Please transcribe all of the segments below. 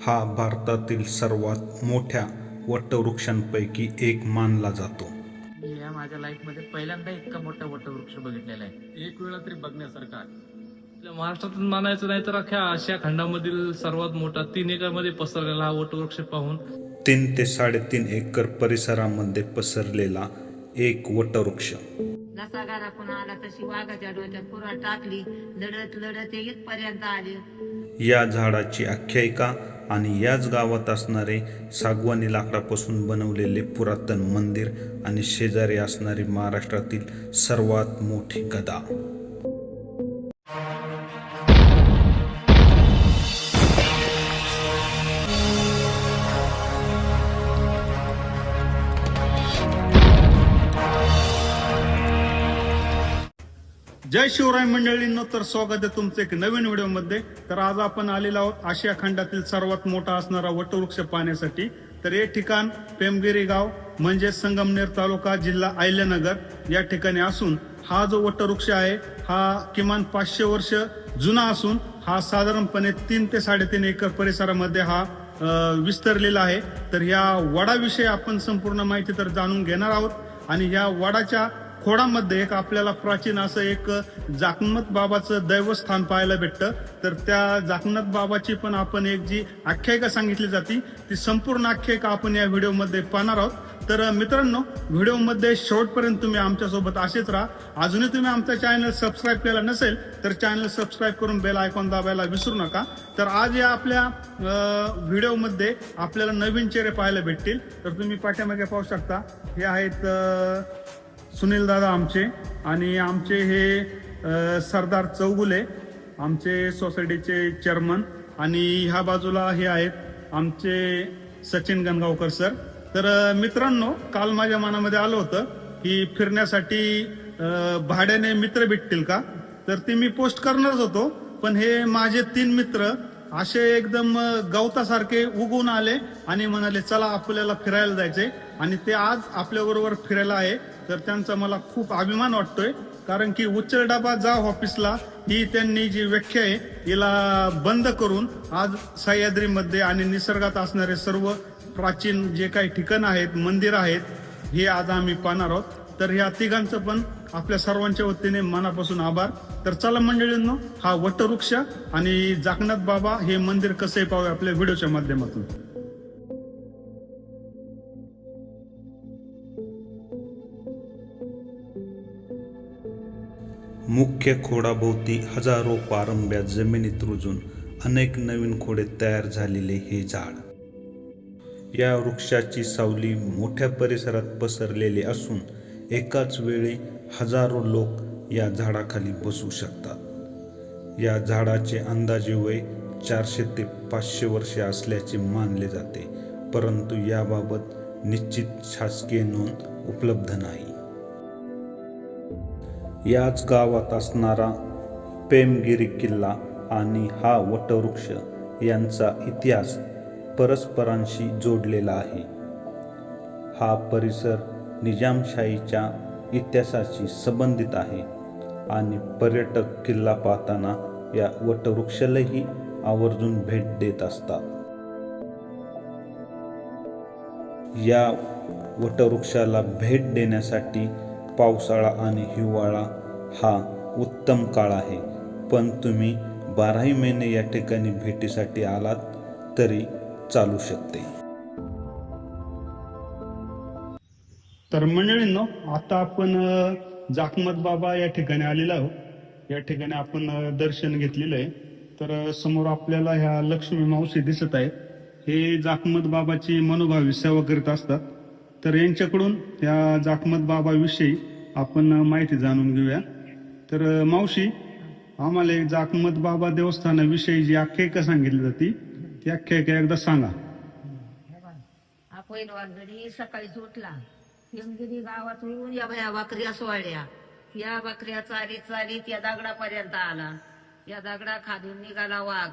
हा भारतातील सर्वात मोठ्या वटवृक्षांपैकी एक मानला जातो. मी या माझ्या लाईफमध्ये पहिल्यांदा इतका मोठा वटवृक्ष बघितलेला आहे. एक वेळा तरी बघण्यासारखा आहे. आपल्या महाराष्ट्रातून मानायचं नाही तर अख्ख्या आशिया खंडामधील सर्वात मोठा 3 एकरमध्ये पसरलेला हा वटवृक्ष पाहून 3 ते 3.5 एकर परिसरामध्ये पसरलेला एक वटवृक्ष. जसा घरातून आला तशी वाघाच्या डोक्यात पुरा टाकली, लढत लढत इथपर्यंत आली. या झाडाची आख्यायिका आणि याच गावात असणारे सागवानी लाकडापासून बनवलेले पुरातन मंदिर आणि शेजारी असणारी महाराष्ट्रातील सर्वात मोठी गदा. जय शिवराय मंडळींनो, तर स्वागत आहे तुमचं एक नवीन व्हिडिओमध्ये. तर आज आपण आलेलो आहोत आशिया खंडातील सर्वात मोठा असणारा वटवृक्ष पाहण्यासाठी. तर हे ठिकाण पेमगिरी गाव म्हणजे संगमनेर तालुका जिल्हा अहिल्यानगर या ठिकाणी असून हा जो वटवृक्ष आहे हा किमान 500 वर्ष जुना असून हा साधारणपणे 3 ते 3.5 एकर परिसरामध्ये हा विस्तरलेला आहे. तर या वडाविषयी आपण संपूर्ण माहिती तर जाणून घेणार आहोत आणि या वडाच्या खोडामध्ये एक आपल्याला प्राचीन असं एक जाकनाथ बाबाचं दैवस्थान पाहायला भेटतं. तर त्या जाकनाथ बाबाची पण आपण एक जी आख्यायिका सांगितली जाते ती संपूर्ण आख्यायिका आपण या व्हिडिओमध्ये पाहणार आहोत. तर मित्रांनो, व्हिडिओमध्ये शेवटपर्यंत तुम्ही आमच्यासोबत असेच राहा. अजूनही तुम्ही आमचा चॅनल सबस्क्राईब केला नसेल तर चॅनल सबस्क्राईब करून बेल आयकॉन दाबायला विसरू नका. तर आज या आपल्या व्हिडिओमध्ये आपल्याला नवीन चेहरे पाहायला भेटतील. तर तुम्ही पाठीमागे पाहू शकता, हे आहेत सुनील दादा आमचे आणि आमचे हे सरदार चौगुले आमचे सोसायटीचे चेअरमन आणि ह्या बाजूला हे आहेत आमचे सचिन गणगावकर सर. तर मित्रांनो, काल माझ्या मनामध्ये आलं होतं की फिरण्यासाठी भाड्याने मित्र भेटतील का, तर ते मी पोस्ट करणारच होतो. पण हे माझे 3 मित्र असे एकदम गवतासारखे उगवून आले आणि म्हणाले चला आपल्याला फिरायला जायचे आणि ते आज आपल्या बरोबर फिरायला आहे. तर त्यांचा मला खूप अभिमान वाटतोय, कारण की उच्चल डबा जा ऑफिसला ही त्यांनी जी व्याख्या आहे हिला बंद करून आज सह्याद्रीमध्ये आणि निसर्गात असणारे सर्व प्राचीन जे काही ठिकाणं आहेत, मंदिर आहेत, हे आज आम्ही पाहणार आहोत. तर ह्या तिघांचं पण आपल्या सर्वांच्या वतीने मनापासून आभार. तर चला मंडळींनो, हा वटवृक्ष आणि जाकनाथ बाबा हे मंदिर कसं पाहूया आपल्या व्हिडिओच्या माध्यमातून. मुख्य खोडाभोवती हजारो पारंब्या जमिनीत रुजून अनेक नवीन खोडे तयार झालेले हे झाड. या वृक्षाची सावली मोठ्या परिसरात पसरलेली असून एकाच वेळी हजारो लोक या झाडाखाली बसू शकतात. या झाडाचे अंदाजे वय 400 ते 500 वर्षे असल्याचे मानले जाते, परंतु याबाबत निश्चित शासकीय नोंद उपलब्ध नाही. याच गावात असणारा पेमगिरी किल्ला आणि हा वटवृक्ष यांचा इतिहास परस्परांशी जोडलेला आहे. हा परिसर निजामशाहीच्या इतिहासाशी संबंधित आहे आणि पर्यटक किल्ला पाहताना या वटवृक्षालाही आवर्जून भेट देत असतात. या वटवृक्षाला भेट देण्यासाठी पावसाळा आणि हिवाळा हा उत्तम काळ आहे, पण तुम्ही 12ही महिने या ठिकाणी भेटीसाठी आलात तरी चालू शकते. तर मंडळींनो, आता आपण जाकनाथ बाबा या ठिकाणी आलेलो आहोत. या ठिकाणी आपण दर्शन घेतलेलं आहे. तर समोर आपल्याला ह्या लक्ष्मी मावशी दिसत आहेत. हे जाकनाथ बाबाची मनोभावी सेवा करीत असतात. तर यांच्याकडून या जाकनाथ बाबाविषयी आपण माहिती जाणून घेऊया. तर मावशी, आम्हाला एक जाकनाथ बाबा देवस्थानाविषयी जी आख्यायिका सांगितली जाते ती आख्यायिका एकदा सांगा. पहिलवान घडी सकाळीच उठला, पेमगिरी गावातून या भया बकऱ्या सोडल्या. या बकऱ्या चालीत चालीत या दगडापर्यंत आला. या दगडा खालून निघाला वाघ,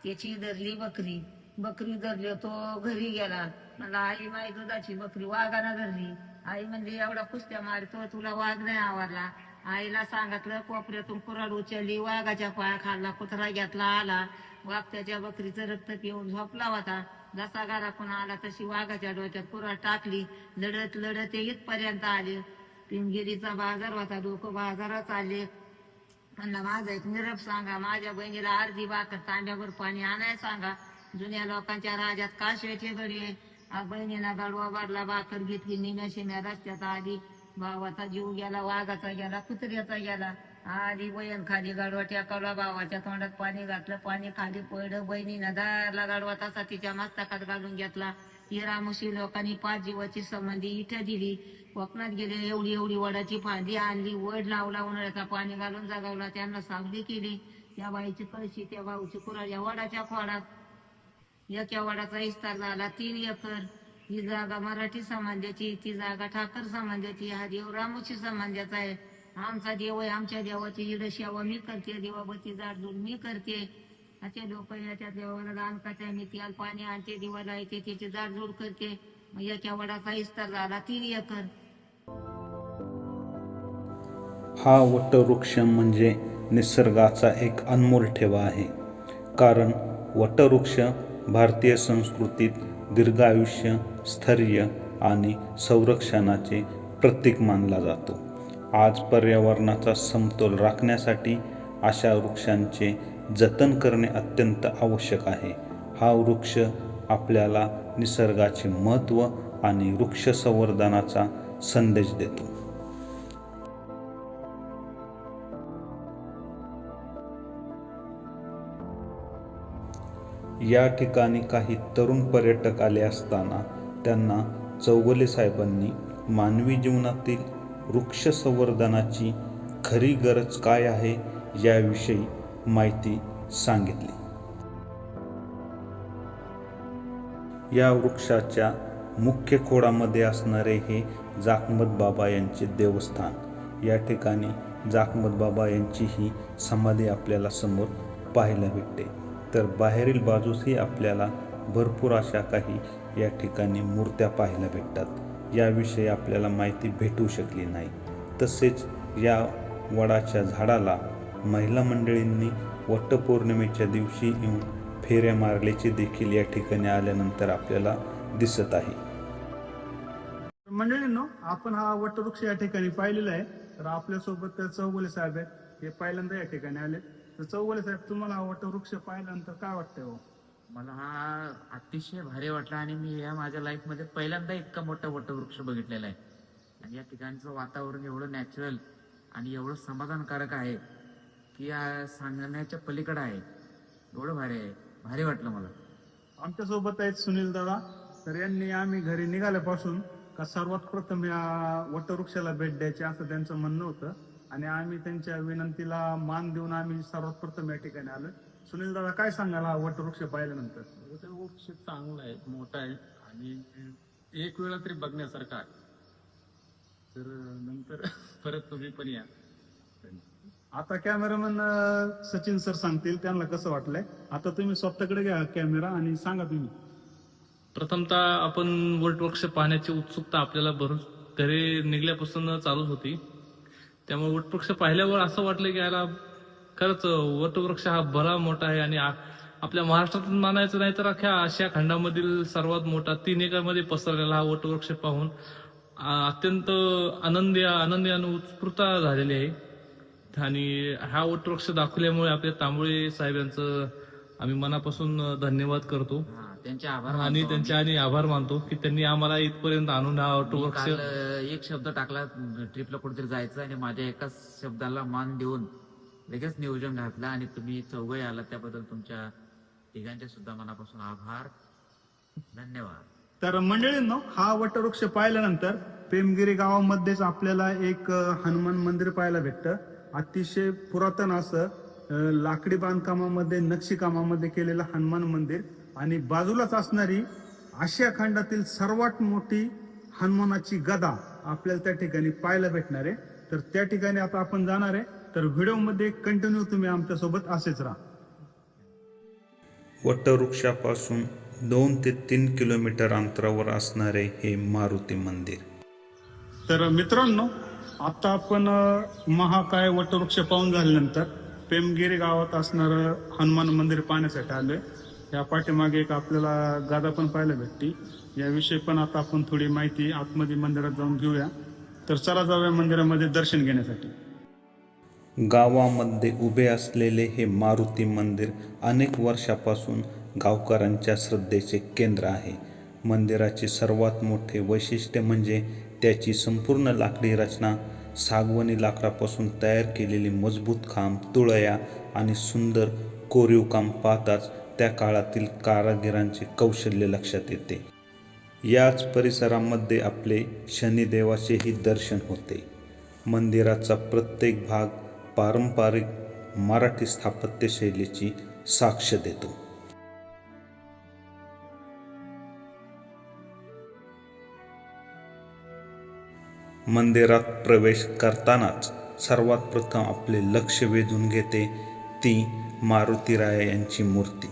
त्याची धरली बकरी. बकरी धरली, तो घरी गेला. मला आई माई दुधाची बकरी वाघाला धरली. आई म्हणली एवढा कुस्त्या मारतो, तुला वाघ नाही आवडला. आईला सांगितलं, कोपऱ्यातून कुऱ्हाड उचलली, वाघाच्या पाया खाल्ला, कुत्रा घेतला आला वाघ त्याच्या बकरीचं रक्त पिऊन झोपला होता. जसा घरातून आला तशी वाघाच्या डोक्यात कुऱ्हाड टाकली. लढत लढत ते इथपर्यंत आले. पिंगिरीचा बाजार होता, लोक बाजारात आले. म्हणला माझा एक निरोप सांगा, माझ्या बहिणीला अर्धी भाकर तांब्यावर पाणी आणायला सांगा. जुन्या लोकांच्या राज्यात काशव्याचे गडी. बहिणीला गाडवा भरला, भाकर घेतली, निम्या शिम्या रस्त्यात आली. भावाचा जीव गेला, वाघाचा गेला, कुत्र्याचा गेला. आली बहीण खाली, गाडवा टेकावला, भावाच्या तोंडात पाणी घातलं, पाणी खाली पडलं. बहिणीनं दारला गाडवा तसा तिच्या मस्तकात घालून घेतला. हिरामुशी लोकांनी 5 जीवाची संबंधी इथं दिली. कोकणात गेले, एवढी एवढी वडाची फांदी आणली, वड लावला, उन्हाळ्याचा पाणी घालून जगावला, त्यांना सावली केली. त्या बाईची कळशी, त्या भाऊची कुऱ्हाड या वडाच्या खोडात. एका वडाचा विस्तार झाला 3 एकर. ही जागा मराठी समाजाची, ती जागा ठाकर समाजाची. हा देव रामोशी समाजाचा आहे. आमचा देव आहे, आमच्या देवाची इड सेवा मी करते, देवाबती जाडजूड मी करते. असे लोक याच्या देवाला दान करते, मी त्याला पाणी आणते, देवाला येते, त्याची जाडजूड करते. मग एका वडाचा विस्तार झाला 3 एकर. हा वटवृक्ष म्हणजे निसर्गाचा एक अनमोल ठेवा आहे. कारण वटवृक्ष भारतीय संस्कृतीत दीर्घायुष्य, स्थैर्य आणि संरक्षणाचे प्रतीक मानला जातो. आज पर्यावरणाचा समतोल राखण्यासाठी अशा वृक्षांचे जतन करणे अत्यंत आवश्यक आहे. हा वृक्ष आपल्याला निसर्गाचे महत्त्व आणि वृक्ष संवर्धनाचा संदेश देतो. या ठिकाणी काही तरुण पर्यटक आले असताना त्यांना चौगुले साहेबांनी मानवी जीवनातील वृक्ष संवर्धनाची खरी गरज काय आहे याविषयी माहिती सांगितली. या वृक्षाच्या मुख्य खोडामध्ये असणारे हे जाखमत बाबा यांचे देवस्थान. या ठिकाणी जाखमत बाबा यांची ही समाधी आपल्याला समोर पाहायला भेटते. तर बाहेरील बाजूसही आपल्याला भरपूर अशा काही या ठिकाणी मूर्त्या पाहायला भेटतात. याविषयी आपल्याला माहिती भेटू शकली नाही. तसेच या वडाच्या झाडाला महिला मंडळींनी वटपौर्णिमेच्या दिवशी येऊन फेऱ्या मारल्याचे देखील या ठिकाणी आल्यानंतर आपल्याला दिसत आहे. मंडळींनो, आपण हा वटवृक्ष या ठिकाणी पाहिलेला आहे. तर आपल्यासोबत चौगुले साहेब आहेत, हे पहिल्यांदा या ठिकाणी आले. तर चौगुले साहेब, तुम्हाला हा वटवृक्ष पाहिल्यानंतर काय वाटतंय हो? मला हा अतिशय भारी वाटला आणि मी या माझ्या लाईफमध्ये पहिल्यांदा इतका मोठा वटवृक्ष बघितलेला आहे. आणि या ठिकाणचं वातावरण एवढं नॅचरल आणि एवढं समाधानकारक आहे की या सांगण्याच्या पलीकडे आहे. एवढं भारी आहे, भारी वाटलं मला. आमच्यासोबत आहेत सुनील दादा. तर यांनी आम्ही घरी निघाल्यापासून का सर्वात प्रथम या वटवृक्षाला भेट द्यायची असं त्यांचं म्हणणं होतं. आणि आम्ही त्यांच्या विनंतीला मान देऊन आम्ही सर्वात प्रथम या ठिकाणी आलो. सुनील दादा, काय सांगाल हा वटवृक्ष पाहिल्यानंतर? वटवृक्ष चांगला आहे, मोठा आहे आणि एक वेळा तरी बघण्यासारखा आहे. तर नंतर परत तुम्ही पण या. आता कॅमेरामन सचिन सर सांगतील त्यांना कसं वाटलंय. आता तुम्ही स्वतःकडे घ्या कॅमेरा आणि सांगा तुम्ही. प्रथमतः आपण वटवृक्ष पाहण्याची उत्सुकता आपल्याला बरोच घरी निघल्यापासून चालूच होती. त्यामुळे वटवृक्ष पाहिल्यावर असं वाटलं की याला खरंच वटवृक्ष हा बरा मोठा आहे आणि आपल्या महाराष्ट्रात मानायचं नाही तर अख्ख्या आशिया खंडामधील सर्वात मोठा 3 एकरमध्ये पसरलेला हा वटवृक्ष पाहून अत्यंत आनंदी आणि उत्स्फूर्तता झालेली आहे. आणि हा वटवृक्ष दाखवल्यामुळे आपल्या तांबोळे साहेब यांचं आम्ही मनापासून धन्यवाद करतो. त्यांचे आभार आणि मानतो त्यांचे आणि आभार मानतो की त्यांनी आम्हाला इथपर्यंत आणून हा मी वटवृक्ष. काल एक शब्द टाकला ट्रिपला कुठेतरी जायचं आणि माझ्या एकाच शब्दाला मान देऊन लगेच नियोजन घातलं आणि तुम्ही चौघही आला त्याबद्दल तुमच्या तिघांचे सुद्धा मनापासून आभार, धन्यवाद. तर मंडळींनो, हा वटवृक्ष पाहिल्यानंतर पेमगिरी गावामध्येच आपल्याला एक हनुमान मंदिर पाहायला भेटतं. अतिशय पुरातन असं लाकडी बांधकामामध्ये, नक्षीकामामध्ये केलेलं हनुमान मंदिर आणि बाजूलाच असणारी आशिया खंडातील सर्वात मोठी हनुमानाची गदा आपल्याला त्या ठिकाणी पाहायला भेटणार आहे. तर त्या ठिकाणी आता आपण जाणार आहे. तर व्हिडिओमध्ये कंटिन्यू तुम्ही आमच्यासोबत असेच राहा. वटवृक्षापासून 2 ते 3 किलोमीटर अंतरावर असणारे हे मारुती मंदिर. तर मित्रांनो, आता आपण महाकाय वटवृक्ष पाहून झाल्यानंतर पेमगिरी गावात असणारं हनुमान मंदिर पाहण्यासाठी आलोय. या पाठीमागे एक आपल्याला गादा पण पाहायला भेटते. याविषयी पण आता आपण थोडी माहिती आतमध्ये मंदिरात जाऊन घेऊया. तर चला जाऊया मंदिरामध्ये दर्शन घेण्यासाठी. गावामध्ये उभे असलेले हे मारुती मंदिर अनेक वर्षापासून गावकऱ्यांच्या श्रद्धेचे केंद्र आहे. मंदिराचे सर्वात मोठे वैशिष्ट्य म्हणजे त्याची संपूर्ण लाकडी रचना. सागवानी लाकडापासून तयार केलेली मजबूत खांब, तुळया आणि सुंदर कोरीवकाम पाहताच त्या काळातील कारागिरांचे कौशल्य लक्षात येते. याच परिसरामध्ये आपले शनिदेवाचेही दर्शन होते. मंदिराचा प्रत्येक भाग पारंपरिक मराठी स्थापत्यशैलीची साक्ष देतो. मंदिरात प्रवेश करतानाच सर्वात प्रथम आपले लक्ष वेधून घेते ती मारुतीराया यांची मूर्ती.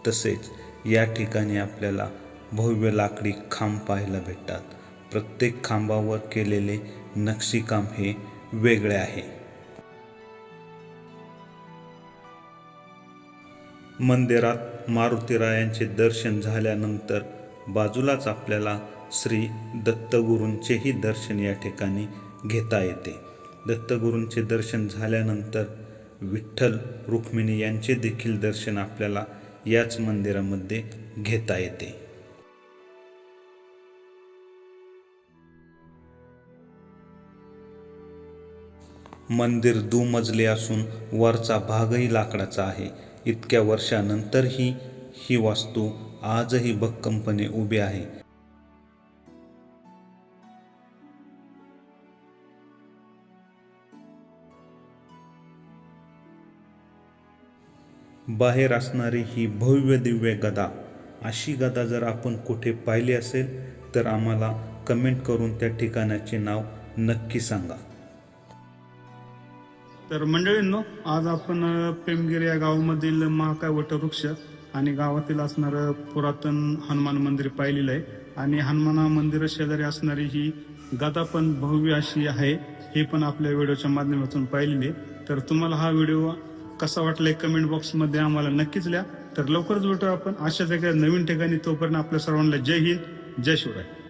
तसेच या ठिकाणी आपल्याला भव्य लाकडी खांब पाहायला भेटतात. प्रत्येक खांबावर केलेले नक्षीकाम हे वेगळे आहे. मंदिरात मारुतीरायांचे दर्शन झाल्यानंतर बाजूलाच आपल्याला श्री दत्तगुरूंचेही दर्शन या ठिकाणी घेता येते. दत्तगुरूंचे दर्शन झाल्यानंतर विठ्ठल रुक्मिणी यांचे देखील दर्शन आपल्याला याच मंदिरामध्ये घेता येते. मंदिर दुमजली असून वरचा भागही लाकडाचा आहे. इतक्या वर्षानंतरही ही वास्तू आजही भक्कमपणे उभी आहे. बाहेर असणारी ही भव्य दिव्य गदा, अशी गदा जर आपण कुठे पाहिली असेल तर आम्हाला कमेंट करून त्या ठिकाणाचे नाव नक्की सांगा. तर मंडळींनो, आज आपण पेमगिरी या गावामधील महाकाय वटवृक्ष आणि गावातील असणारं पुरातन हनुमान मंदिर पाहिलेलं आहे. आणि हनुमान मंदिर शेजारी असणारी ही गदा पण भव्य अशी आहे, हे पण आपल्या व्हिडिओच्या माध्यमातून पाहिलेली आहे. तर तुम्हाला हा व्हिडिओ कसा वाटलाय कमेंट बॉक्समध्ये आम्हाला नक्कीच लिहा. तर लवकरच भेटू आपण अशाच एका नवीन ठिकाणी. तोपर्यंत आपल्या सर्वांना जय हिंद, जय शिवराय.